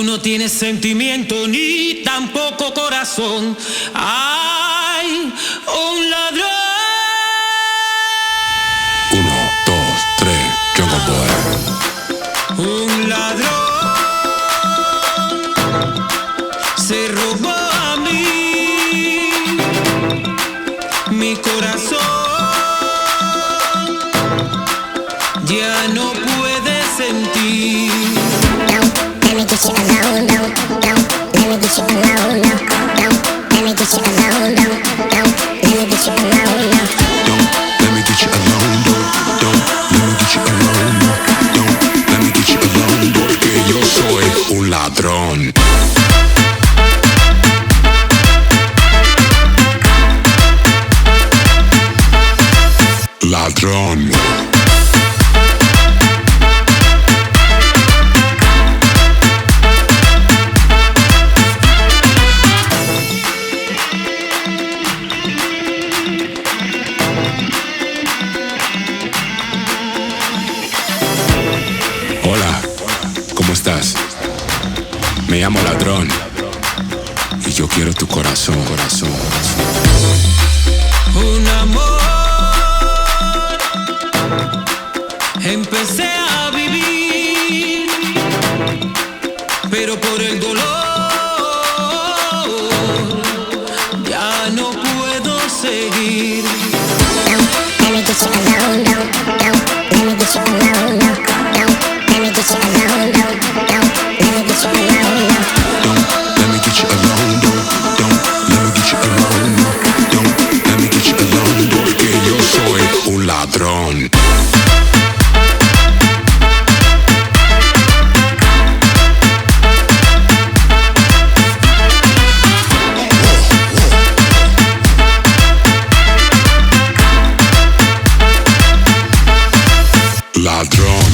Tú no tienes sentimiento ni tampoco corazón. Ay, un ladrón. 1, 2, 3, Jungle Boy. Un ladrón se robó a mí mi corazón. Ya no puede sentir. Let me get you alone, don't. Let me get you alone, no. Don't. Let me get you alone, don't. Let me get you alone, no. Don't let me get you alone, don't let me get you alone, don't let me get you alone, porque yo soy un ladrón. Ladrón. Hola, ¿cómo estás? Me llamo Ladrón y yo quiero tu corazón. Un amor empecé a vivir, pero por el dolor ya no puedo seguir. Let me get you alone, don't. Let me get you alone, no. Don't. Let me get you alone, don't. Let me get you alone, no. Don't let me get you alone, don't let me get you alone, don't let me get you alone, porque yo soy un ladrón. Ladrón.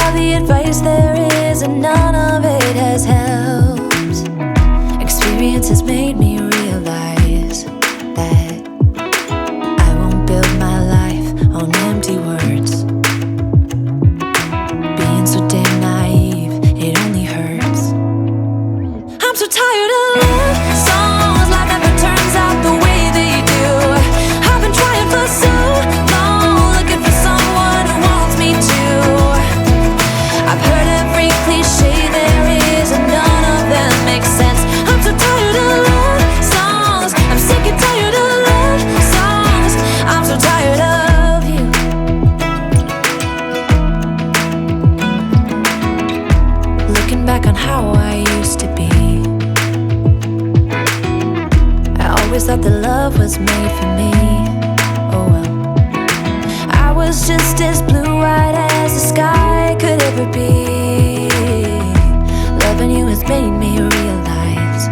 all the advice there is, and none of it has helped. Experience has made me realize that I won't build my life on empty words. Being so damn naive, it only hurts. I'm so tired of love songs, life never turns out the way they do. I've been trying for so long, looking for someone who wants me to. I've heard every cliche there is, and none of them make sense. I'm so tired of love songs, I'm sick and tired of love songs. I'm so tired of you. Looking back on how I used to be, I always thought that love was made for me. Oh well, I was just as blue-eyed as the sky could ever be. Loving you has made me realize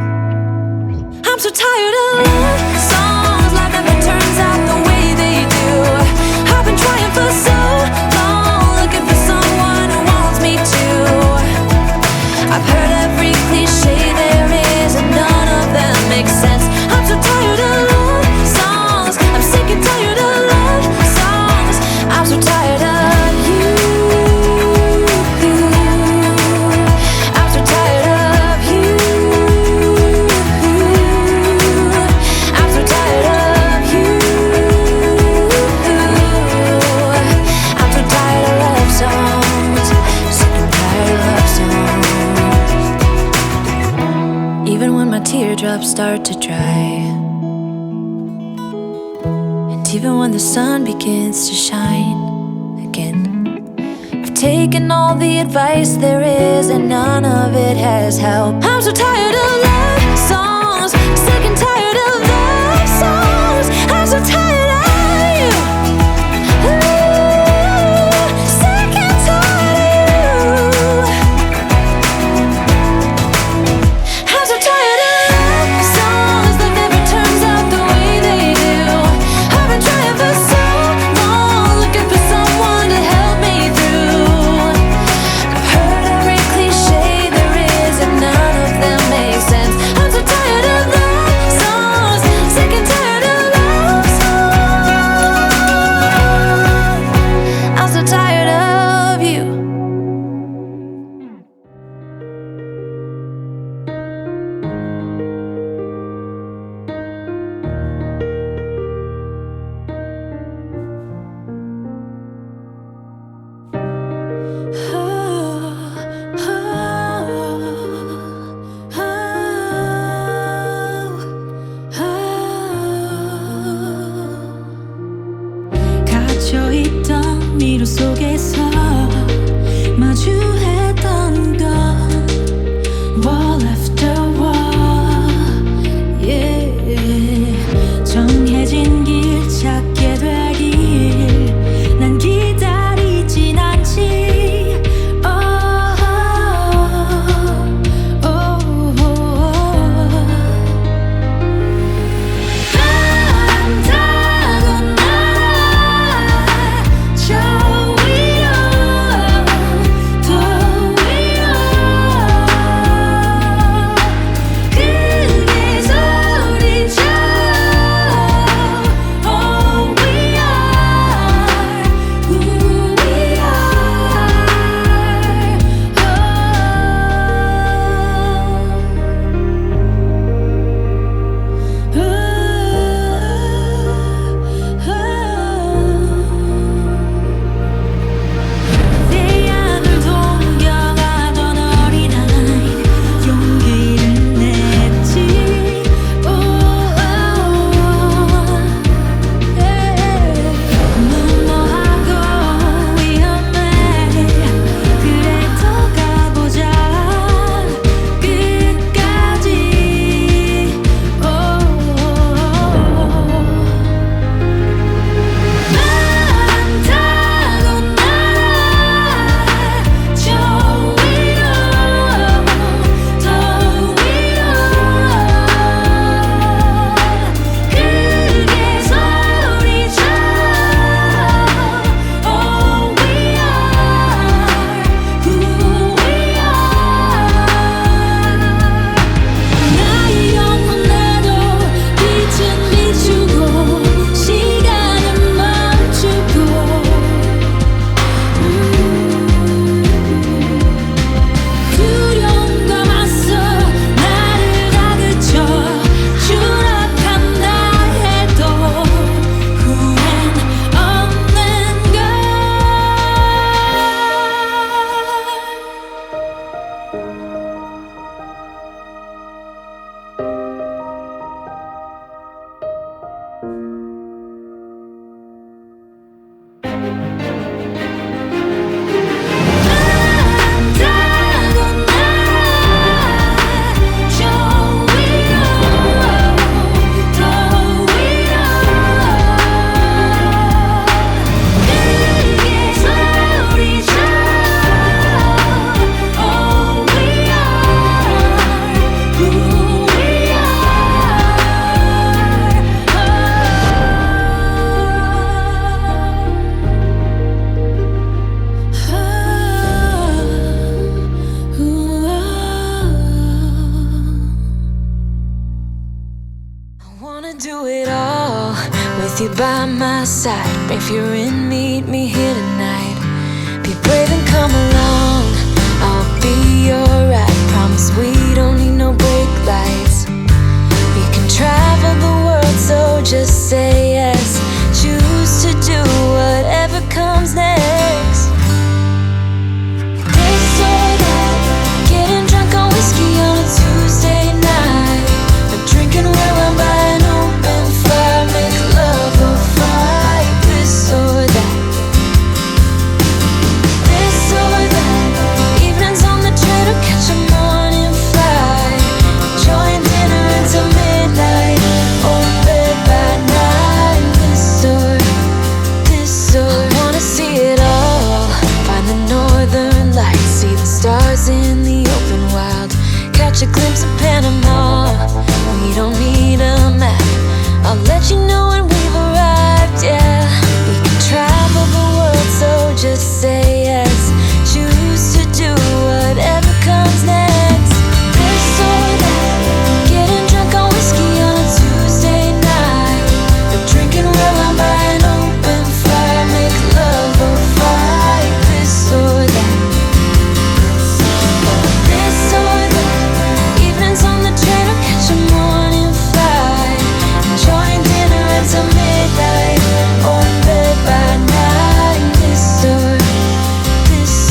I'm so tired of love songs, life never turns out the way they do. I've been trying for so long, looking for someone who wants me to. I've heard every cliche there is, and none of them make sense. I'm so tired of love songs, I'm sick and tired of love songs. I'm so tired of you. I'm so tired of you. I'm so tired of you. I'm so tired of love songs, sick and tired of love songs. Even when my teardrops start to dry, and even when the sun begins to shine again, I've taken all the advice there is, and none of it has helped. I'm so tired of love songs, sick and tired of love songs. I'm so tired of you. Ooh, sick and tired of you. I'm so tired of love songs that never turns out the way they do. I've been trying for so long, looking for someone to help me through. I've heard every cliche there is, and none of them make sense. I'm so tired of love songs, sick and tired of love songs. I'm so tired of you. 갇혀있던 미로 속에서 마주했던 건 wall after wall, yeah. 정해진 길 찾게 되길 난 기다리진 않지. with you by my side. If you're in, meet me here tonight. Be brave and come along, I'll be your ride. Promise we don't need no brake lights. We can travel the world, so just say yes. Choose to do whatever comes next. This or that, getting drunk on whiskey on a Tuesday night, or drinking red wine by an open fire, make love or fight. This or that, this or that, evenings on the train or catch a morning flight, enjoying dinner until midnight, or in bed by nine. This or I wanna see it all, find the northern lights, see the stars in the open wild, catch a glimpse of Panama. We don't need a map, I'll let you know when we've arrived, yeah. We can travel the world, so just say yes. Choose to do whatever comes next. This or that, getting drunk on whiskey on a Tuesday night, or drinking red wine by an open fire, make love or fight. This or that, this or that, evenings on the train or catch a morning flight, enjoying dinner until midnight, or in bed by nine. This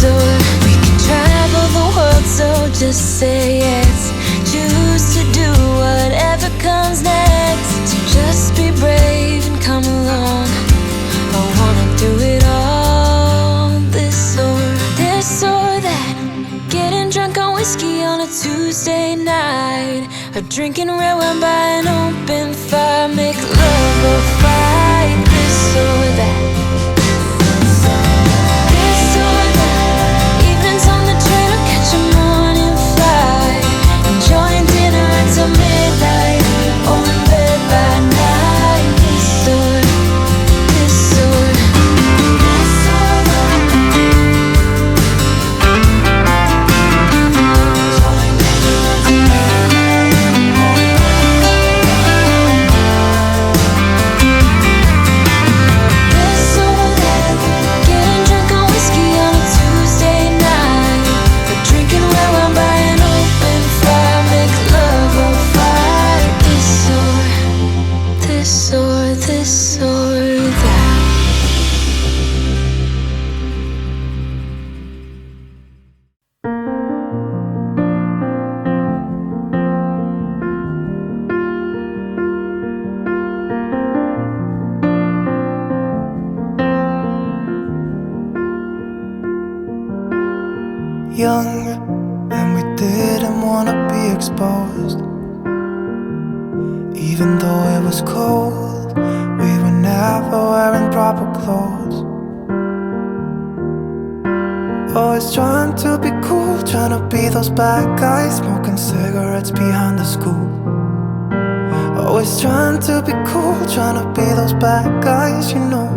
or we can travel the world, so just say yes. Choose to do whatever comes next. So just be brave and come along, I wanna do it all. This or that, getting drunk on whiskey on a Tuesday night, or drinking red wine by an open fire, make love or fight. This or that, this or that, evenings on the train or catch a morning flight, enjoying dinner until midnight, or in bed by nine. This or young, and we didn't wanna be exposed. Even though it was cold, we were never wearing proper clothes. Always trying to be cool, trying to be those bad guys, smoking cigarettes behind the school. Always trying to be cool, trying to be those bad guys, you know.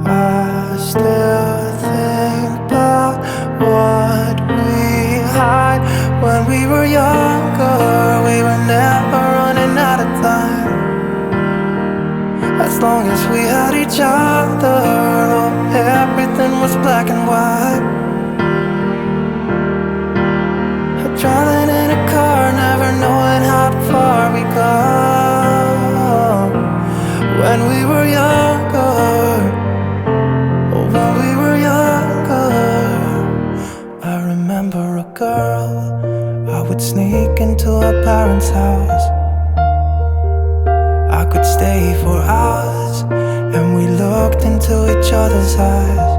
I still think about what we had when we were younger. We were never running out of time, as long as we had each other. Oh, everything was black and white. Driving in a car, never knowing how far we go. When we were younger, when we were younger, I remember a girl. I would sneak into her parents' house. I could stay for hours, and we looked into each other's eyes.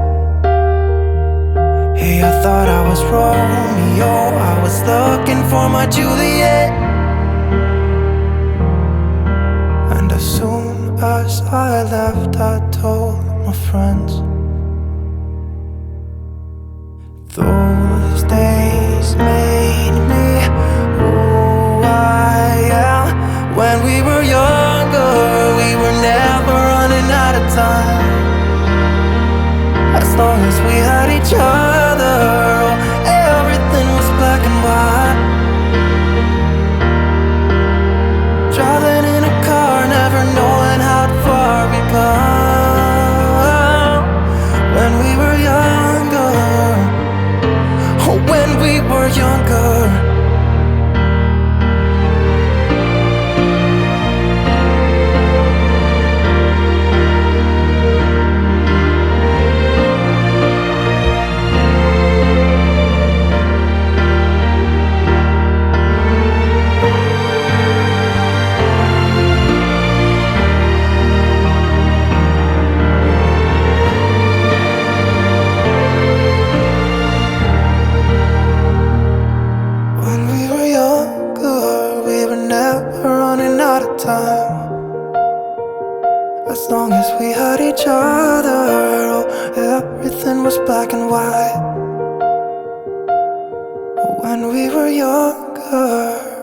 Hey, I thought I was Romeo, I was looking for my Juliet. And as soon as I left, I told my friends. Those days made me who I am. When we were younger, we were never running out of time, as long as we had each other. Oh, everything was black and white. Driving in a black and white when we were younger.